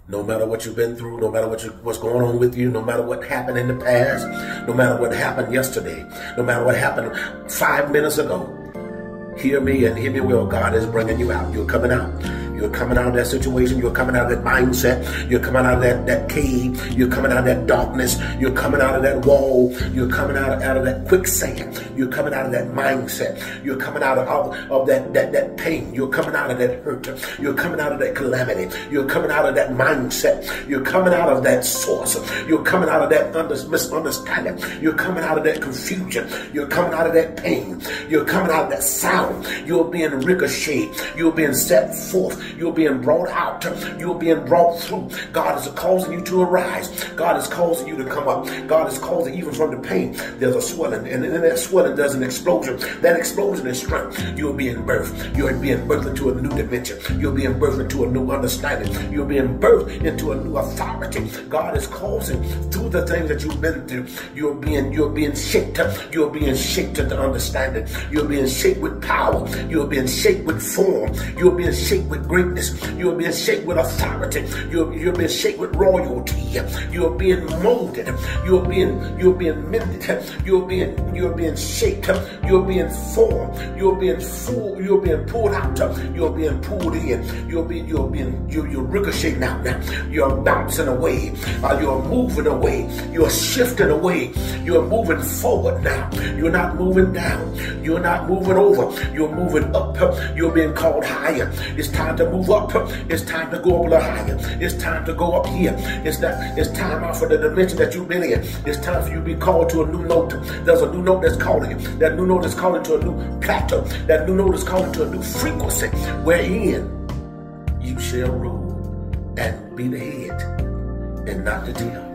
No matter what you've been through, no matter what's going on with you, no matter what happened in the past, no matter what happened yesterday, no matter what happened 5 minutes ago, hear me and hear me well. God is bringing you out. You're coming out. You're coming out of that situation. You're coming out of that mindset. You're coming out of that cave. You're coming out of that darkness. You're coming out of that wall. You're coming out of that quicksand. You're coming out of that mindset. You're coming out of that pain. You're coming out of that hurt. You're coming out of that calamity. You're coming out of that mindset. You're coming out of that source. You're coming out of that misunderstanding. You're coming out of that confusion. You're coming out of that pain. You're coming out of that sound. You're being ricocheted. You're being set forth. You're being brought out. You're being brought through. God is causing you to arise. God is causing you to come up. God is causing, even from the pain, there's a swelling. And in that swelling, there's an explosion. That explosion is strength. You're being birthed. You're being birthed into a new dimension. You're being birthed into a new understanding. You're being birthed into a new authority. God is causing, through the things that you've been through, you're being shaped. You're being shaped into understanding. You're being shaped with power. You're being shaped with form. You're being shaped with greatness. You're being shaped with authority. You're being shaped with royalty. You're being molded. You're being mended. You're being shaped. You're being formed. You're being full. You're being pulled out. You're being pulled in. You're ricocheting out now. You're bouncing away. You're moving away. You're shifting away. You're moving forward now. You're not moving down. You're not moving over. You're moving up. You're being called higher. It's time to move up. It's time to go up a little higher. It's time to go up here. It's time out for the dimension that you've been in. It's time for you to be called to a new note. There's a new note that's calling you. That new note is calling to a new plateau. That new note is calling to a new frequency wherein you shall rule and be the head and not the tail.